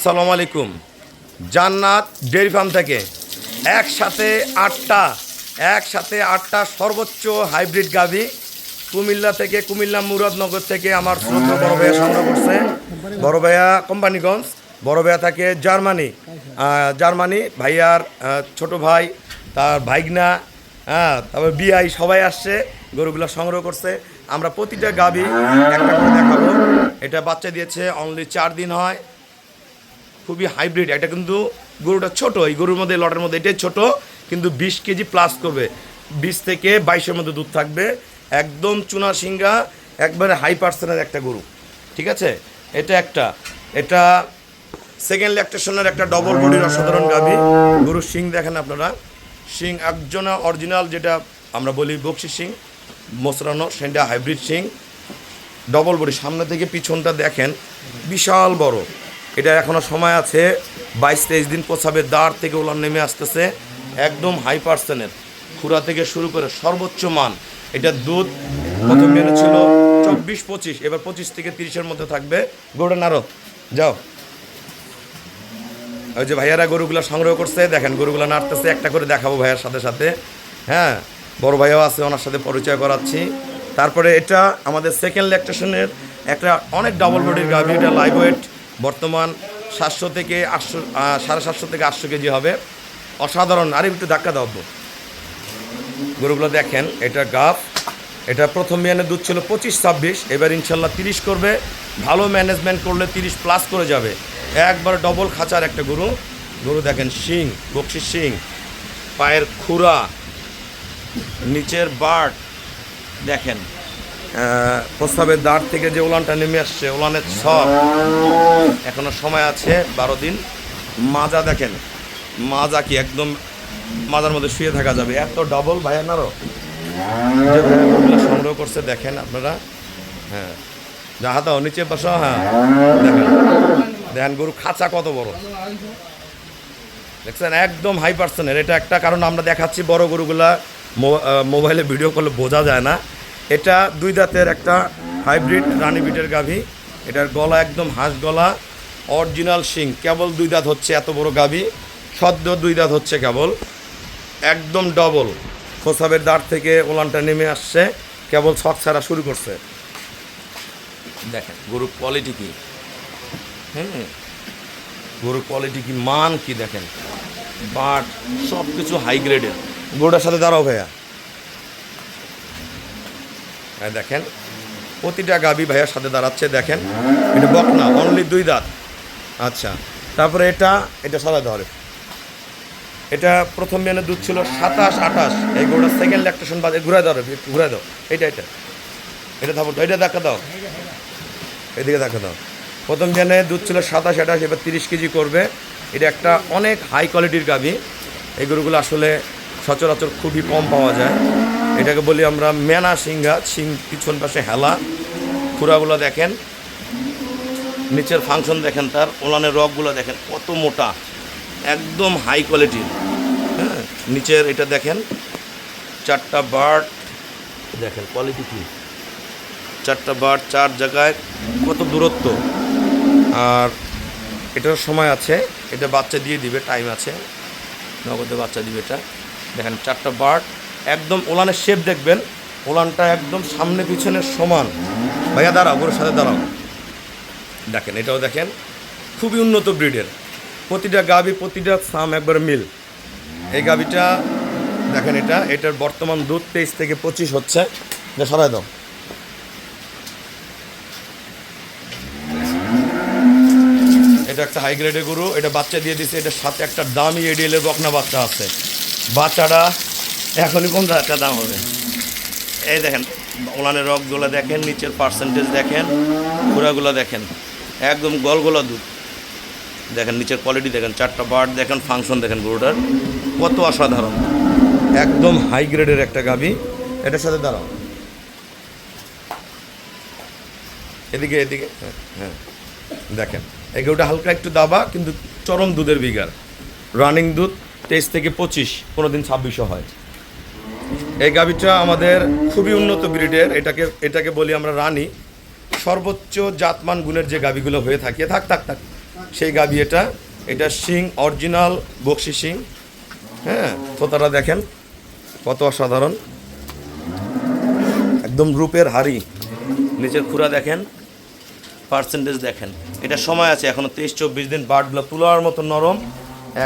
আসসালামু আলাইকুম। জান্নাত ডেয়ারি ফার্ম থেকে একসাথে আটটা সর্বোচ্চ হাইব্রিড গাভী কুমিল্লা থেকে, কুমিল্লা মুরাদনগর থেকে আমার শ্রদ্ধা বড় ভাইয়া সংগ্রহ করছে। বড় ভাইয়া কোম্পানিগঞ্জ, বড় ভাইয়া থাকে জার্মানি। ভাইয়ার ছোট ভাই, তার ভাইগনা, তারপর বিআই সবাই আসছে, গরুগুলো সংগ্রহ করছে। আমরা প্রতিটা গাভী একটা করে দেখাবো। এটা বাচ্চা দিয়েছে, অনলি 4 দিন হয়। খুবই হাইব্রিড। এটা কিন্তু গরুটা ছোট, এই গরুর মধ্যে লটের মধ্যে এটাই ছোট, কিন্তু 20 কেজি প্লাস করবে, 20 থেকে 22-এর মধ্যে দুধ থাকবে। একদম চুনা সিঙ্গা, একবারে হাই পার্সেন্টের একটা গরু, ঠিক আছে। এটা সেকেন্ড ল্যাকটেশনের একটা ডবল বডির অসাধারণ গাভী। গরুর শিং দেখেন আপনারা, শিং একজন অরিজিনাল, যেটা আমরা বলি বক্সি শিং মোসরানো, সেটা হাইব্রিড শিং, ডবল বডি। সামনে থেকে পিছনটা দেখেন, বিশাল বড়। এটা এখনও সময় আছে, 22-23 দিন পচাবে। দাঁড় থেকে ওলান নেমে আসতেছে, একদম হাই পার্সেন্টের, খুরা থেকে শুরু করে সর্বোচ্চ মান। এটা দুধ প্রথম মেনে ছিল 24-25, এবার 25 থেকে 30-এর মধ্যে থাকবে। গরুটা নাড়ো, যাও। ওই যে ভাইয়ারা গরুগুলো সংগ্রহ করছে, দেখেন গরুগুলো নাড়তেছে। একটা করে দেখাবো ভাইয়ার সাথে সাথে। হ্যাঁ, বড় ভাইয়াও আছে, ওনার সাথে পরিচয় করাচ্ছি। তারপরে এটা আমাদের সেকেন্ড ল্যাকটেশনের একটা অনেক ডাবল বডির গাভী। এটা লাইভ ওয়েট বর্তমান 700 থেকে 800, 750 থেকে 800 কেজি হবে। অসাধারণ। আরে একটু ধাক্কা দাও গরুগুলো দেখেন। এটা গাভ, এটা প্রথম বিয়ানের দুধ ছিল 25-26, এবার ইনশাল্লাহ 30 করবে। ভালো ম্যানেজমেন্ট করলে 30 প্লাস করে যাবে। একবার ডবল খাঁচার একটা গরু দেখেন। শিং, বক্সির শিং, পায়ের খুরা, নিচের বাট দেখেন। প্রস্তাবের দাঁড় থেকে যে ওলানটা নেমে আসছে, ওলানের সব এখনো সময় আছে 12 দিন। মাজা দেখেন, মাজা কি একদম মাজার মধ্যে শুয়ে থাকা যাবে, এত ডবল। ভাইয়া নারো যে ভাইয়া সংগ্রহ করছে দেখেন আপনারা। হ্যাঁ, যাহাতাও নিচে বসো। হ্যাঁ দেখেন গরু খাঁচা কত বড় দেখছেন, একদম হাই পার্সেন্টের। এটা একটা কারণ আমরা দেখাচ্ছি, বড় গরুগুলা মোবাইলে ভিডিও করলে বোঝা যায় না। এটা 2 দাঁতের একটা হাইব্রিড রানী বিটের গাভী। এটার গলা একদম হাঁস গলা, অরিজিনাল শিং। কেবল 2 দাঁত হচ্ছে, এত বড় গাভী সদ্য 2 দাঁত হচ্ছে কেবল, একদম ডবল। খোসাবের দাঁড় থেকে ওলানটা নেমে আসছে, কেবল ছক ছাড়া শুরু করছে। দেখেন গরুর কোয়ালিটি কি, গরুর কোয়ালিটি কি, মান কি দেখেন, বাট সব কিছু হাই গ্রেডের। গরুটার সাথে দাঁড়াও ভাইয়া। হ্যাঁ দেখেন, প্রতিটা গাভী ভাইয়ার সাথে দাঁড়াচ্ছে। দেখেন এটা বকনা, অনলি 2 দাঁত। আচ্ছা, তারপরে এটা সাদা ধরে। এটা প্রথম বিয়ানের দুধ ছিল 27-28, এই গরুটা সেকেন্ড ল্যাকটেশন বাজে। ঘুরে দাও এটা থাপড় দাও, এটা দেখা দাও, এদিকে দেখা দাও। প্রথম বিয়ানে দুধ ছিল 27-28, এবার 30 কেজি করবে। এটা একটা অনেক হাই কোয়ালিটির গাভী। এই গরুগুলো আসলে সচরাচর খুবই কম পাওয়া যায়। এটাকে বলি আমরা মেনা সিংহা। সিং পিছন পাশে হেলা, খুরাগুলো দেখেন, নিচের ফাংশন দেখেন, তার ওলানের রগগুলো দেখেন কত মোটা, একদম হাই কোয়ালিটির। হ্যাঁ, নিচের এটা দেখেন, 4টা বার্ড দেখেন কোয়ালিটি কি, 4টা বার্ড 4 জায়গায়, কত দূরত্ব। আর এটার সময় আছে, এটা বাচ্চা দিয়ে দিবে, টাইম আছে, নগদে বাচ্চা দিবে। এটা দেখেন 4টা বার্ড, একদম ওলানের শেপ দেখবেন, ওলানটা একদম সামনে পিছনের সমান। ভাইয়া দাঁড়াও, গরুর সাথে দাঁড়াও। দেখেন এটাও দেখেন, খুবই উন্নত ব্রিডের। প্রতিটা গাভী, প্রতিটা সাম একবার মিল। এই গাভীটা দেখেন, এটার বর্তমান দুধ 23 থেকে 25 হচ্ছে। সরাই দাও। এটা একটা হাই গ্রেডের গরু, এটা বাচ্চা দিয়ে দিছে। এটার সাথে একটা দামি এডিএলের বকনা বাচ্চা আছে। বাচ্চাটা এখনই 15,000 টাকা দাম হবে। এই দেখেন ওলানের রগগুলো দেখেন, নিচের পার্সেন্টেজ দেখেন, খুঁড়াগুলো দেখেন, একদম গলগোলা দুধ দেখেন, নিচের কোয়ালিটি দেখেন, 4টা বার্ড দেখেন, ফাংশন দেখেন, গরুটার কত অসাধারণ, একদম হাই গ্রেডের একটা গাভী। এটার সাথে দাঁড়াও, এদিকে হ্যাঁ দেখেন, এই গরুটা হালকা একটু দাবা, কিন্তু চরম দুধের বিঘার। রানিং দুধ 23 থেকে 25, কোনো দিন 26ও হয়। এই গাভীটা আমাদের খুবই উন্নত ব্রিডের। এটাকে বলি আমরা রানী। সর্বোচ্চ জাতমান গুণের যে গাভীগুলো হয়ে থাকে, থাক সেই গাভী এটা। এটা শিং অরিজিনাল বকশি শিং। হ্যাঁ, তোতারা দেখেন কত অসাধারণ, একদম রূপের হাড়ি। নিচের খুরা দেখেন, পার্সেন্টেজ দেখেন। এটা সময় আছে এখনো 23-24 দিন। বার্ডগুলো তুলার মতো নরম,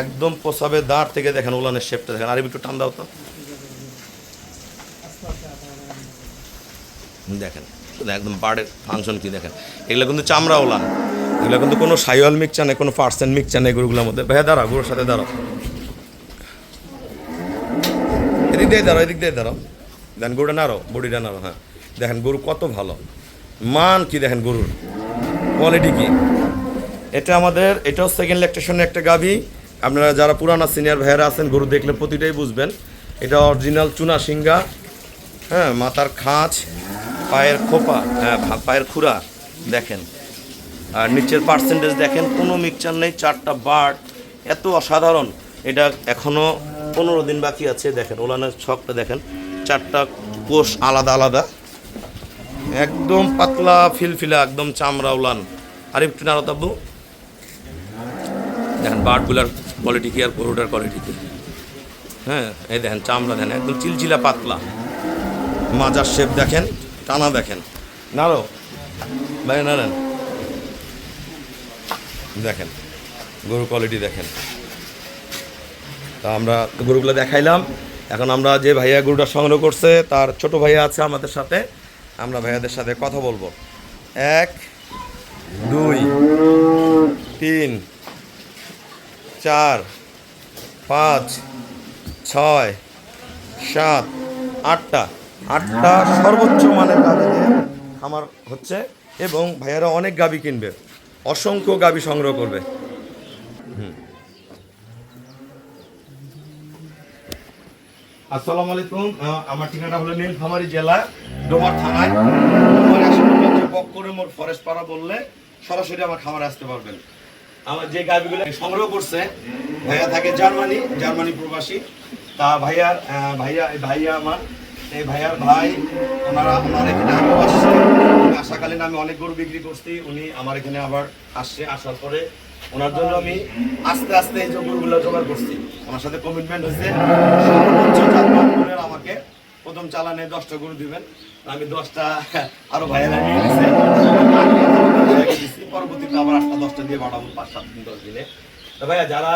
একদম পোষাবে। দাঁড় থেকে দেখেন উলানের শেপটা দেখেন। আর একটু টান দাও তো, দেখেন একদম বার্ডের ফাংশন কি দেখেন। এগুলো কিন্তু চামড়া উলান, এগুলো কিন্তু কোনো সাইওয়াল মিক্সচার নেই, কোনো পার্সেন্ট মিক্সচার নেই গরুগুলোর মধ্যে। ভাইয়া দাঁড়াও, গরুর সাথে দাঁড়াও, এদিক দিয়ে দাঁড়াও, এদিক দিয়ে দাঁড়াও। দেখেন গরুটা নাড়ো, বডিটা নাড়ো। হ্যাঁ দেখেন গরু কত ভালো, মান কি দেখেন, গরুর কোয়ালিটি কি। এটা আমাদের, এটাও সেকেন্ড ল্যাকটেশনের একটা গাভী। আপনারা যারা পুরানা সিনিয়র ভাইয়েরা আছেন, গরু দেখলে প্রতিটাই বুঝবেন। এটা অরিজিনাল চুনা সিঙ্গা। হ্যাঁ, মাথার খাঁচ, পায়ের খোপা, হ্যাঁ পায়ের খুরা দেখেন। আর নিচের পার্সেন্টেজ দেখেন, কোনো মিক্সচার নেই। 4টা বার্ড, এত অসাধারণ। এটা এখনও 15 দিন বাকি আছে। দেখেন ওলানের ছকটা দেখেন, 4টা কোষ আলাদা আলাদা, একদম পাতলা ফিলফিলা, একদম চামড়া উলান। আর একটু নাড়ো তাব্বু, দেখেন বার্ডগুলার কোয়ালিটি কি আর গরুটার কোয়ালিটি কি। হ্যাঁ, এই দেখেন চামড়া দেখেন, একদম চিলচিলা পাতলা। মাজার শেপ দেখেন, টানা দেখেন। নাড়ো ভাই, নাড়েন, দেখেন গরুর কোয়ালিটি দেখেন। তা আমরা গরুগুলো দেখাইলাম। এখন আমরা যে ভাইয়া গরুটা সংগ্রহ করছে তার ছোট ভাইয়া আছে আমাদের সাথে, আমরা ভাইয়াদের সাথে কথা বলবো। 1 2 3 4 5 6 7 8টা সর্বোচ্চ মানের গাভী দিয়ে খামার হচ্ছে, এবং ভাইয়ারা অনেক গাভী কিনবে, অসংখ্য গাভী সংগ্রহ করবে। আসসালামু আলাইকুম। আমার ঠিকানা হলো নীলফামারী জেলা, ডোমার থানায়। ডোমার 100 বক্করে মোড় ফরেস্ট পাড়া বললে সরাসরি আমার খামারে আসতে পারবেন। আমার যে গাভীগুলো সংগ্রহ করছে, ভাইয়া থাকে জার্মানি প্রবাসী। তা ভাইয়া আমার এই ভাইয়ার ভাই, ওনারা আমার এখানে আগেও আসছে। আসাকালীন আমি অনেক গরু বিক্রি করছি, উনি আমার এখানে আবার আসছে। আসার পরে ওনার জন্য আমি আস্তে আস্তে এই যে গরুগুলো জোগাড় করছি। ওনার সাথে কমিটমেন্ট হয়েছে, সর্বোচ্চ জাতমানের আমাকে প্রথম চালানে 10টা গরু দিবেন। আমি 10টা আরো ভাইয়ারা নিয়ে গেছে, পরবর্তীতে আবার 8টা 10টা দিয়ে বাড়াবো 5-7 দিন 10 দিনে। তো ভাইয়া যারা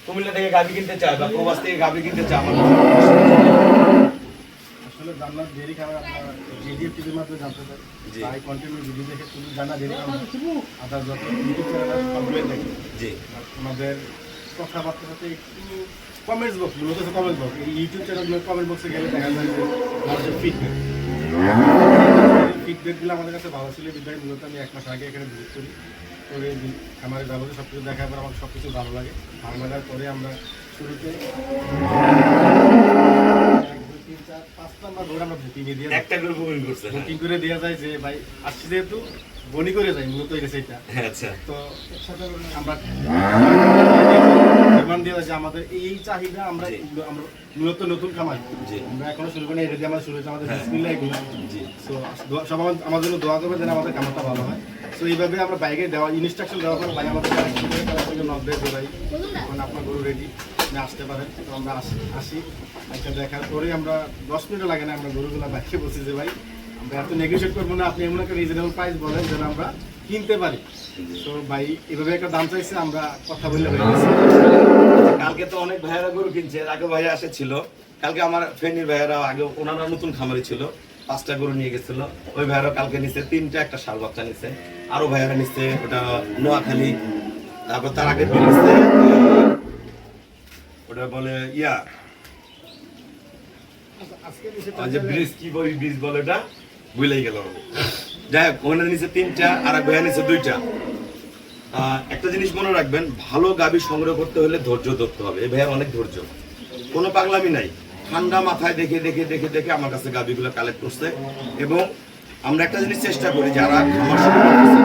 কুমিল্লা থেকে গাভী কিনতে চায় বা প্রবাস থেকে গাভী কিনতে চায়, আমার জান্নাত ডেইরি খাবার আপনারা জিডিএফ টিভির মাধ্যমে জানতে পারেন। তাই কন্টিনিউ ভিডিও দেখে শুধু জান্নাত ডেইরি খাবার আপনার যত ইউটিউব চ্যানেল আছে সবগুলো দেখেন। জি, আমাদের কথাবার্তার সাথে একটু কমেন্টস বক্স, মূলত কমেন্ট বক্স, এই ইউটিউব চ্যানেলগুলোর কমেন্ট বক্সে গেলে দেখা যায় যে মানুষের ফিডব্যাকগুলো আমাদের কাছে ভালো ছিল। বিদায় মূলত আমি 1 মাস আগে এখানে ভিজিট করি, করে আমার ব্যবহার সব কিছু দেখার পর আমার সব কিছু ভালো লাগে। ভালো লাগার পরে আমরা শুরুতে 5 নাম্বার ঘোড়া আমরা বুকিংয়ে দিয়ে একটা করে বুকিং করছে, বুকিং করে দেওয়া যায় যে ভাই আসছি যেহেতু বনি করে যাই, মূলত এটা। আচ্ছা, তো একসাথে আমরা ডিমান্ড দেওয়া যে আমাদের এই চাহিদা, আমরা মূলত নতুন খামার, আমরা এখনো শুরু করি, এটা দিয়ে আমরা শুরু হয়েছে আমাদের বিসমিল্লাহ এগুলো। তো সবাই আমাদের জন্য দোয়া করবে যেন আমাদের খামারটা ভালো হয়। তো এইভাবে আমরা বাইকে দেওয়া ইনস্ট্রাকশন দেওয়ার পর ভাই আমাদের নব্বই ভাই এখন আপনার গরু রেডি, আপনি আসতে পারেন। তো আমরা আসি একটা দেখার পরে আমরা 10 মিনিটও লাগে না, আমরা গরুগুলো বাইকে বলছি যে ভাই আমরা এত নেগোশিয়েট করবো না, আপনি এমন একটা রিজনেবল প্রাইস বলেন যেন আমরা কিনতে পারি। তো ভাই এভাবে একটা দাম চাইছে, আমরা কথা বললে হয়ে গেছে। কালকে তো অনেক ভাইয়েরা গরু কিনছে, আগে ভাইয়া এসেছিল। কালকে আমার ফ্রেন্ডের ভাইয়েরা, আগে ওনারা নতুন খামারি ছিল, 5টা গরু নিয়ে গেছিল। ওই ভাইয়েরা কালকে নিচ্ছে 3টা, একটা ষাঁড় বাচ্চা নিচ্ছে। আরো ভাইয়েরা নিচ্ছে, ওটা নোয়াখালী। তারপর তার আগে নিচ্ছে ওটা বলে যে ব্রিজ, কি বলি ব্রিজ বলে, ওটা ভুলেই গেল। যাই হোক, ওখানে নিচ্ছে 3টা, আর এক ভাইয়া নিচ্ছে 2টা। একটা জিনিস মনে রাখবেন, ভালো গাভী সংগ্রহ করতে হলে ধৈর্য ধরতে হবে। এই ভাইয়ার অনেক ধৈর্য, কোনো পাগলামি নাই। ঠান্ডা মাথায় দেখে দেখে দেখে দেখে আমার কাছে গাভীগুলো কালেক্ট করছে। এবং আমরা একটা জিনিস চেষ্টা করি, যারা খামার শুরু করতেছে,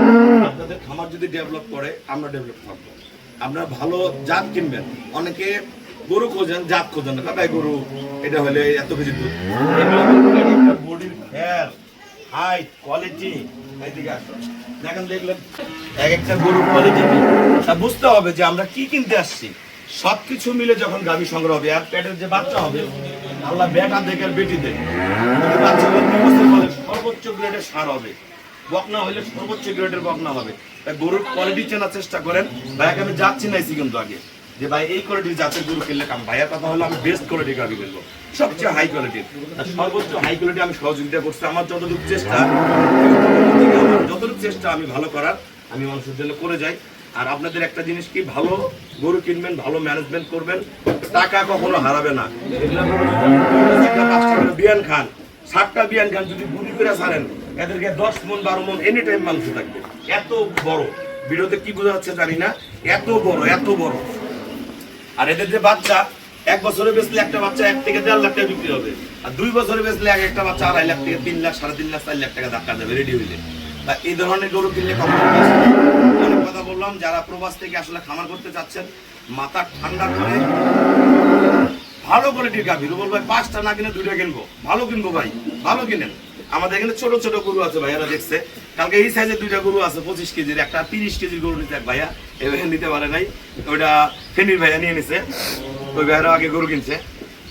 আপনাদের খামার যদি ডেভেলপ করে, আমরা ডেভেলপ করবো। আপনারা ভালো জাত কিনবেন। অনেকে গরু খোঁজেন, জাত খোঁজেন না, ভাই গরু এটা হলে এত কেজি দুধ, বডির হেয়ার, হাইট, কোয়ালিটি, এইদিকে আসো। দেখেন দেখলেন এক একটা গরুর কোয়ালিটি বুঝতে হবে যে আমরা কি কিনতে আসছি। সবকিছু মিলে যখন গাভী সংগ্রহ হবে আর পেটের যে বাচ্চা হবে আল্লাহ বেটা দেখে আর বেটি দেখে যদি বাচ্চাগুলো 2 বছর বলে সর্বোচ্চ গ্রেডের সার হবে, বকনা হইলে সর্বোচ্চ গ্রেডের বকনা হবে। তাই গরুর কোয়ালিটি চেনার চেষ্টা করেন। ভাইয়াকে আমি যাচ্ছি নাইছি কিন্তু আগে যে ভাই এই কোয়ালিটির জাতের গরু কিনলে কাম। ভাইয়ার কথা হলো আমি বেস্ট কোয়ালিটির গাভী কিনবো, সবচেয়ে হাই কোয়ালিটির, সর্বোচ্চ হাই কোয়ালিটি আমি সহযোগিতা করছি। আমার যতটুকু চেষ্টা আমি ভালো করার আমি মানুষের জন্য করে যাই। আর আপনাদের একটা জিনিস কি, ভালো গরু কিনবেন, ভালো ম্যানেজমেন্ট করবেন, টাকা কখনো হারাবে না। বিয়ান খান 7টা বিয়ান খান যদি গুলি করে ছাড়েন এদেরকে 10 মন 12 মন এনি টাইম মাংস থাকবে। এত বড়, ভিডিওতে কি বোঝা যাচ্ছে জানি না, এত বড় এত বড়। আর এদের যে বাচ্চা 1 বছরে বেচলে একটা বাচ্চা 1 থেকে 1.5 লাখ টাকা বিক্রি হবে, আর 2 বছরে বেচলে একটা বাচ্চা 2.5 লাখ থেকে 3 লাখ 3.5 লাখ 4 লাখ টাকা ধাক্কা যাবে রেডি হইলে। তা এই ধরনের গরু কিনলে কখনো অনেক কথা বললাম, যারা প্রবাস থেকে আসলে খামার করতে চাচ্ছেন মাথা ঠান্ডা করে ভালো কোয়ালিটির গাভী। রুবল ভাই 5টা না কিনে 2টা কিনবো, ভালো কিনবো ভাই, ভালো কিনেন। আমাদের এখানে ছোট ছোট গরু আছে ভাইয়ারা দেখছে, কালকে এই সাইজে 2টা গরু আছে 25 কেজির, একটা 30 কেজির গরু নিতে এক ভাইয়া এভাবে নিতে পারে নাই, ওইটা ফেনীর ভাইয়া নিয়ে নিছে, ওই ভাইয়ারা আগে গরু কিনছে।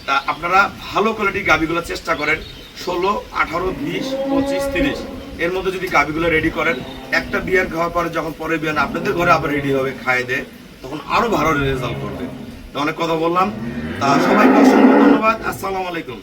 তা আপনারা ভালো কোয়ালিটির গাভীগুলো চেষ্টা করেন, 16, 18, 20, 25, 30 এর মধ্যে যদি গাভীগুলো রেডি করেন, একটা বিয়ার খাওয়ার পরে যখন পরের বিয়ান আপনাদের ঘরে আবার রেডি হবে খাইয়ে দেয়, তখন আরো ভালো রেজাল্ট করবে। তো অনেক কথা বললাম, তা সবাইকে অসংখ্য ধন্যবাদ। আসসালামু আলাইকুম।